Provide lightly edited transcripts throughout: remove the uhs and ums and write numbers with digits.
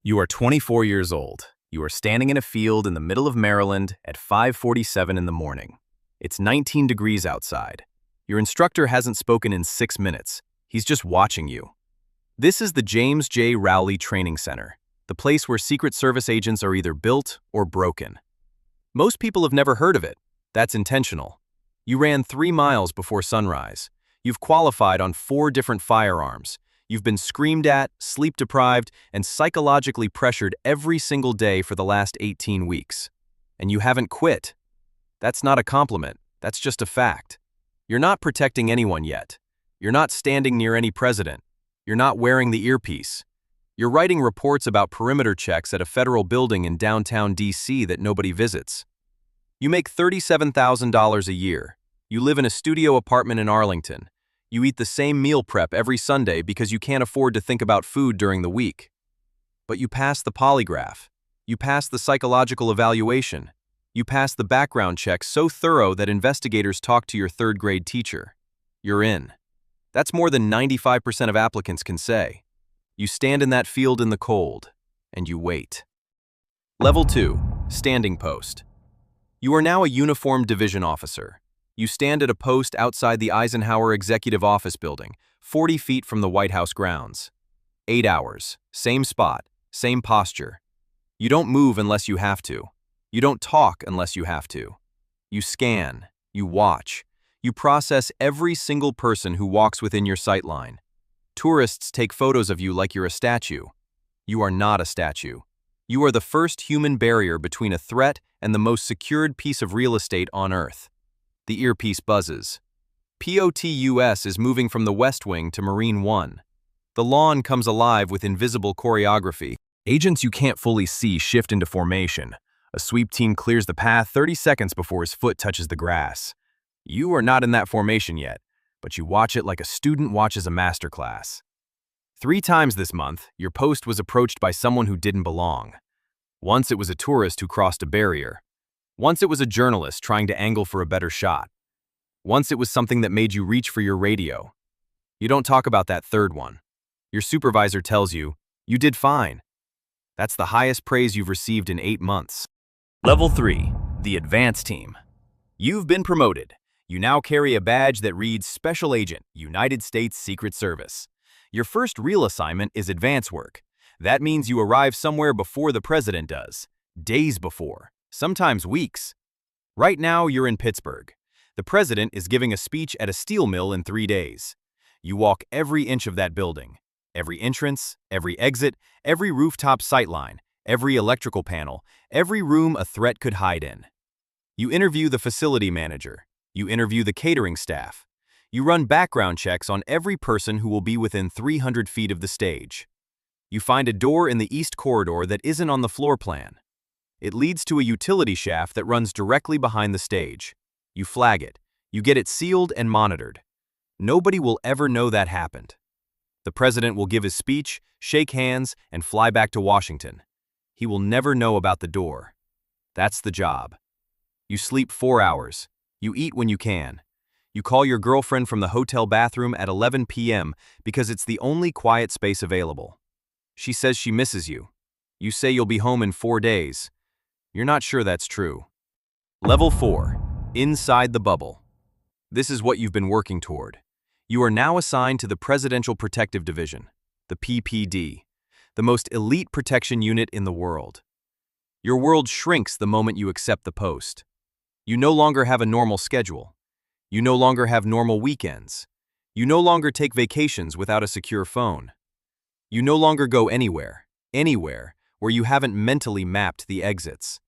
You are 24 years old. You are standing in a field in the middle of Maryland at 5:47 in the morning. It's 19 degrees outside. Your instructor hasn't spoken in 6 minutes. He's just watching you. This is the James J. Rowley Training Center, the place where Secret Service agents are either built or broken. Most people have never heard of it. That's intentional. You ran 3 miles before sunrise. You've qualified on 4 different firearms. You've been screamed at, sleep-deprived, and psychologically pressured every single day for the last 18 weeks. And you haven't quit. That's not a compliment. That's just a fact. You're not protecting anyone yet. You're not standing near any president. You're not wearing the earpiece. You're writing reports about perimeter checks at a federal building in downtown D.C. that nobody visits. You make $37,000 a year. You live in a studio apartment in Arlington. You eat the same meal prep every Sunday because you can't afford to think about food during the week. But you pass the polygraph. You pass the psychological evaluation. You pass the background check so thorough that investigators talk to your 3rd-grade teacher. You're in. That's more than 95% of applicants can say. You stand in that field in the cold, and you wait. Level 2, standing post. You are now a uniformed division officer. You stand at a post outside the Eisenhower Executive Office Building, 40 feet from the White House grounds. 8 hours, same spot, same posture. You don't move unless you have to. You don't talk unless you have to. You scan, you watch, you process every single person who walks within your sight line. Tourists take photos of you like you're a statue. You are not a statue. You are the first human barrier between a threat and the most secured piece of real estate on Earth. The earpiece buzzes. POTUS is moving from the West Wing to Marine One. The lawn comes alive with invisible choreography. Agents you can't fully see shift into formation. A sweep team clears the path 30 seconds before his foot touches the grass. You are not in that formation yet, but you watch it like a student watches a masterclass. 3 times this month, your post was approached by someone who didn't belong. Once it was a tourist who crossed a barrier. Once it was a journalist trying to angle for a better shot. Once it was something that made you reach for your radio. You don't talk about that 3rd one. Your supervisor tells you, you did fine. That's the highest praise you've received in 8 months. Level 3, the advanced team. You've been promoted. You now carry a badge that reads Special Agent, United States Secret Service. Your first real assignment is advance work. That means you arrive somewhere before the president does. Days before. Sometimes weeks. Right now, you're in Pittsburgh. The president is giving a speech at a steel mill in 3 days. You walk every inch of that building. Every entrance, every exit, every rooftop sightline, every electrical panel, every room a threat could hide in. You interview the facility manager. You interview the catering staff. You run background checks on every person who will be within 300 feet of the stage. You find a door in the east corridor that isn't on the floor plan. It leads to a utility shaft that runs directly behind the stage. You flag it. You get it sealed and monitored. Nobody will ever know that happened. The president will give his speech, shake hands, and fly back to Washington. He will never know about the door. That's the job. You sleep 4 hours. You eat when you can. You call your girlfriend from the hotel bathroom at 11 p.m. because it's the only quiet space available. She says she misses you. You say you'll be home in 4 days. You're not sure that's true. Level 4, inside the bubble. This is what you've been working toward. You are now assigned to the Presidential Protective Division, the PPD, the most elite protection unit in the world. Your world shrinks the moment you accept the post. You no longer have a normal schedule. You no longer have normal weekends. You no longer take vacations without a secure phone. You no longer go anywhere where you haven't mentally mapped the exits.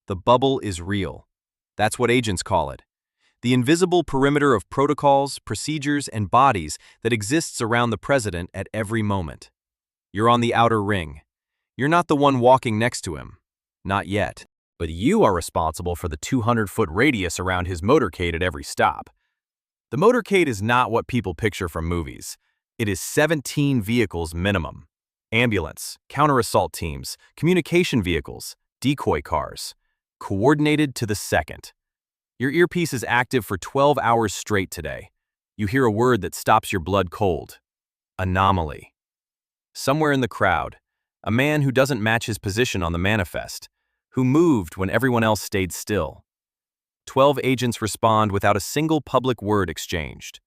The bubble is real. That's what agents call it. The invisible perimeter of protocols, procedures, and bodies that exists around the president at every moment. You're on the outer ring. You're not the one walking next to him. Not yet. But you are responsible for the 200-foot radius around his motorcade at every stop. The motorcade is not what people picture from movies. It is 17 vehicles minimum. Ambulance, counter-assault teams, communication vehicles, decoy cars. Coordinated to the second. Your earpiece is active for 12 hours straight today. You hear a word that stops your blood cold. Anomaly. Somewhere in the crowd, A man who doesn't match his position on the manifest, who moved when everyone else stayed still. 12 agents respond without a single public word exchanged.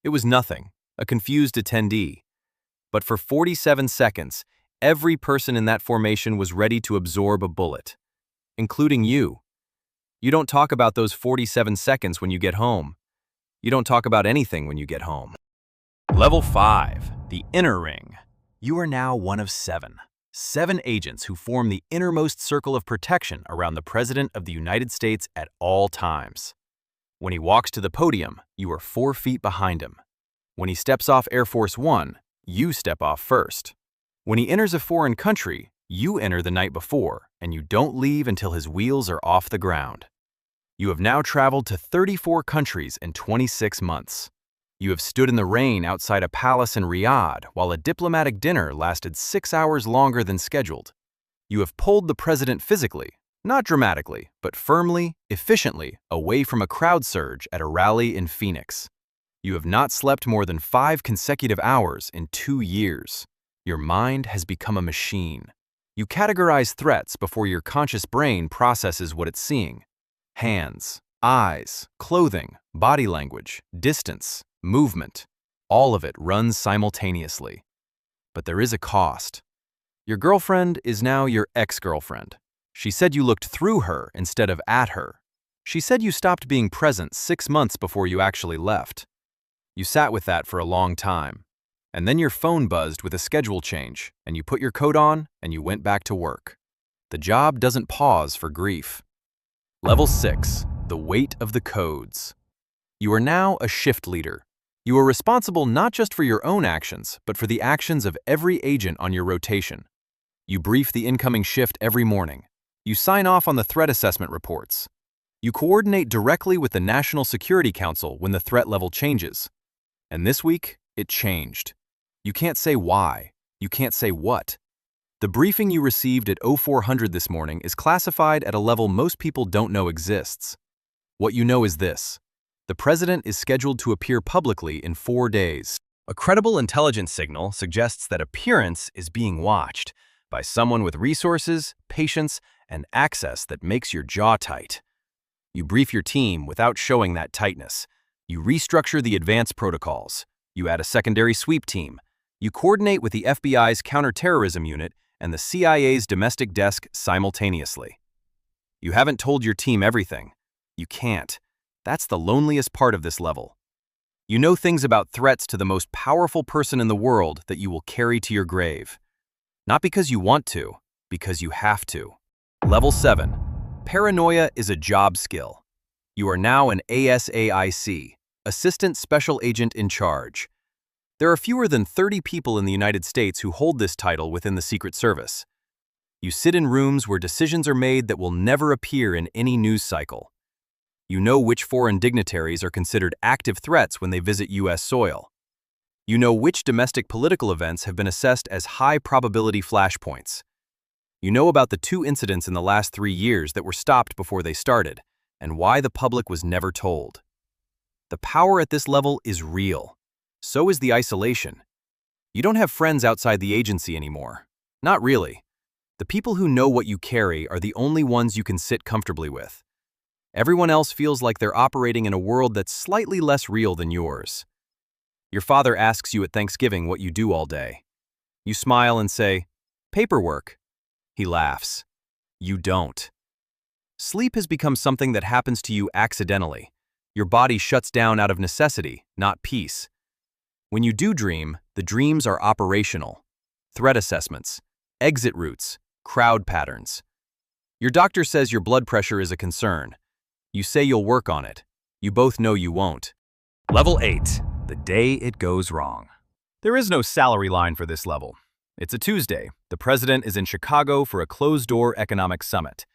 It was nothing, a confused attendee. But for 47 seconds, every person in that formation was ready to absorb a bullet, including you. You don't talk about those 47 seconds when you get home. You don't talk about anything when you get home. Level 5, the inner ring. You are now one of 7. 7 agents who form the innermost circle of protection around the President of the United States at all times. When he walks to the podium, you are 4 feet behind him. When he steps off Air Force One, you step off first. When he enters a foreign country, you enter the night before, and you don't leave until his wheels are off the ground. You have now traveled to 34 countries in 26 months. You have stood in the rain outside a palace in Riyadh while a diplomatic dinner lasted 6 hours longer than scheduled. You have pulled the president physically, not dramatically, but firmly, efficiently, away from a crowd surge at a rally in Phoenix. You have not slept more than 5 consecutive hours in 2 years. Your mind has become a machine. You categorize threats before your conscious brain processes what it's seeing. Hands, eyes, clothing, body language, distance, movement, all of it runs simultaneously. But there is a cost. Your girlfriend is now your ex-girlfriend. She said you looked through her instead of at her. She said you stopped being present 6 months before you actually left. You sat with that for a long time. And then your phone buzzed with a schedule change, and you put your coat on and you went back to work. The job doesn't pause for grief. Level 6, the weight of the codes. You are now a shift leader. You are responsible not just for your own actions, but for the actions of every agent on your rotation. You brief the incoming shift every morning. You sign off on the threat assessment reports. You coordinate directly with the National Security Council when the threat level changes. And this week, it changed. You can't say why. You can't say what. The briefing you received at 0400 this morning is classified at a level most people don't know exists. What you know is this. The president is scheduled to appear publicly in 4 days. A credible intelligence signal suggests that appearance is being watched by someone with resources, patience, and access that makes your jaw tight. You brief your team without showing that tightness. You restructure the advanced protocols. You add a secondary sweep team. You coordinate with the FBI's counterterrorism unit and the CIA's domestic desk simultaneously. You haven't told your team everything. You can't. That's the loneliest part of this level. You know things about threats to the most powerful person in the world that you will carry to your grave. Not because you want to, because you have to. Level 7. Paranoia is a job skill. You are now an ASAIC, Assistant Special Agent in Charge. There are fewer than 30 people in the United States who hold this title within the Secret Service. You sit in rooms where decisions are made that will never appear in any news cycle. You know which foreign dignitaries are considered active threats when they visit U.S. soil. You know which domestic political events have been assessed as high-probability flashpoints. You know about the 2 incidents in the last 3 years that were stopped before they started, and why the public was never told. The power at this level is real. So is the isolation. You don't have friends outside the agency anymore. Not really. The people who know what you carry are the only ones you can sit comfortably with. Everyone else feels like they're operating in a world that's slightly less real than yours. Your father asks you at Thanksgiving what you do all day. You smile and say, "Paperwork." He laughs. You don't. Sleep has become something that happens to you accidentally. Your body shuts down out of necessity, not peace. When you do dream, the dreams are operational. Threat assessments, exit routes, crowd patterns. Your doctor says your blood pressure is a concern. You say you'll work on it. You both know you won't. Level 8, the day it goes wrong. There is no salary line for this level. It's a Tuesday. The president is in Chicago for a closed-door economic summit.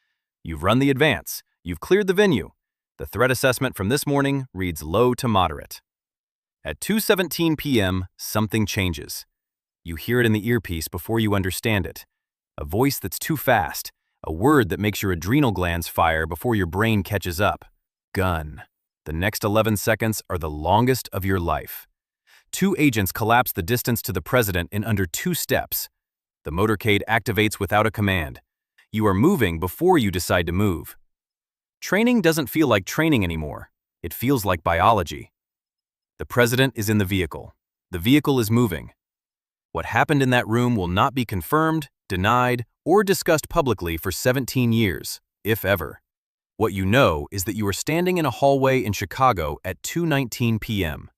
You've run the advance. You've cleared the venue. The threat assessment from this morning reads low to moderate. At 2:17 p.m., something changes. You hear it in the earpiece before you understand it. A voice that's too fast. A word that makes your adrenal glands fire before your brain catches up. Gun. The next 11 seconds are the longest of your life. 2 agents collapse the distance to the president in under 2 steps. The motorcade activates without a command. You are moving before you decide to move. Training doesn't feel like training anymore. It feels like biology. The president is in the vehicle. The vehicle is moving. What happened in that room will not be confirmed, denied, or discussed publicly for 17 years, if ever. What you know is that you are standing in a hallway in Chicago at 2:19 p.m.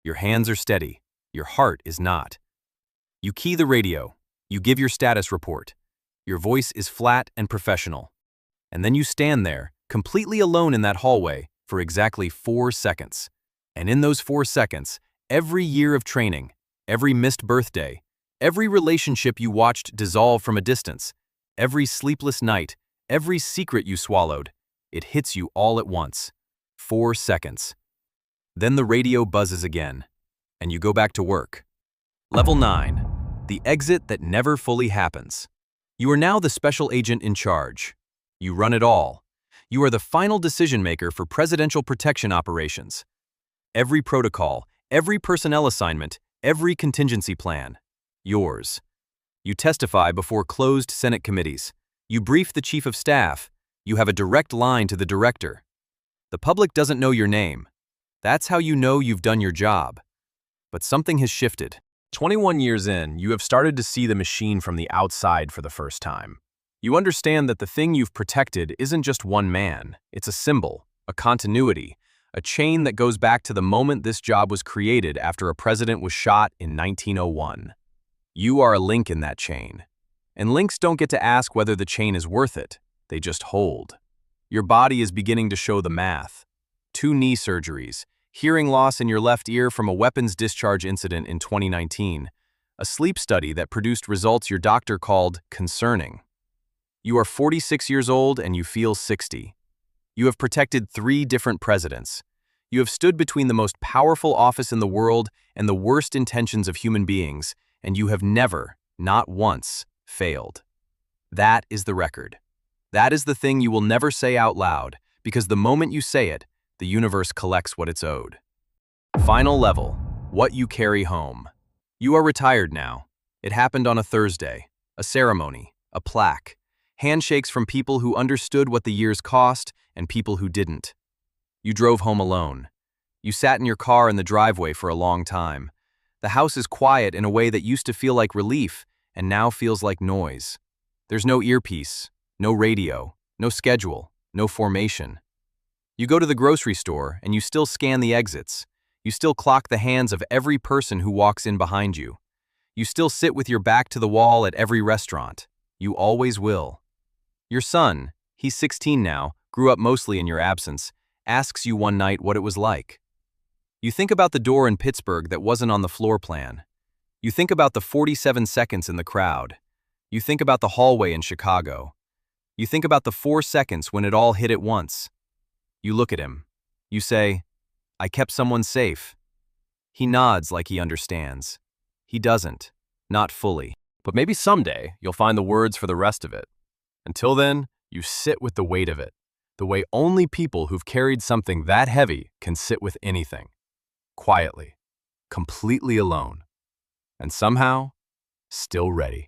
Your hands are steady. Your heart is not. You key the radio. You give your status report. Your voice is flat and professional. And then you stand there, completely alone in that hallway, for exactly 4 seconds. And in those 4 seconds, every year of training, every missed birthday, every relationship you watched dissolve from a distance, every sleepless night, every secret you swallowed, it hits you all at once. 4 seconds. Then the radio buzzes again, and you go back to work. Level 9. The exit that never fully happens. You are now the special agent in charge. You run it all. You are the final decision maker for presidential protection operations. Every protocol, every personnel assignment, every contingency plan. Yours. You testify before closed Senate committees. You brief the chief of staff. You have a direct line to the director. The public doesn't know your name. That's how you know you've done your job. But something has shifted. 21 years in, you have started to see the machine from the outside for the first time. You understand that the thing you've protected isn't just one man. It's a symbol, a continuity, a chain that goes back to the moment this job was created after a president was shot in 1901. You are a link in that chain. And links don't get to ask whether the chain is worth it. They just hold. Your body is beginning to show the math. 2 knee surgeries, hearing loss in your left ear from a weapons discharge incident in 2019, a sleep study that produced results your doctor called concerning. You are 46 years old and you feel 60. You have protected 3 different presidents. You have stood between the most powerful office in the world and the worst intentions of human beings, and you have never, not once, failed. That is the record. That is the thing you will never say out loud, because the moment you say it, the universe collects what it's owed. Final level, what you carry home. You are retired now. It happened on a Thursday, a ceremony, a plaque, handshakes from people who understood what the years cost and people who didn't. You drove home alone. You sat in your car in the driveway for a long time. The house is quiet in a way that used to feel like relief and now feels like noise. There's no earpiece, no radio, no schedule, no formation. You go to the grocery store and you still scan the exits. You still clock the hands of every person who walks in behind you. You still sit with your back to the wall at every restaurant. You always will. Your son, he's 16 now, grew up mostly in your absence, asks you one night what it was like. You think about the door in Pittsburgh that wasn't on the floor plan. You think about the 47 seconds in the crowd. You think about the hallway in Chicago. You think about the 4 seconds when it all hit at once. You look at him. You say, "I kept someone safe." He nods like he understands. He doesn't, not fully. But maybe someday you'll find the words for the rest of it. Until then, you sit with the weight of it, the way only people who've carried something that heavy can sit with anything. Quietly, completely alone, and somehow, still ready.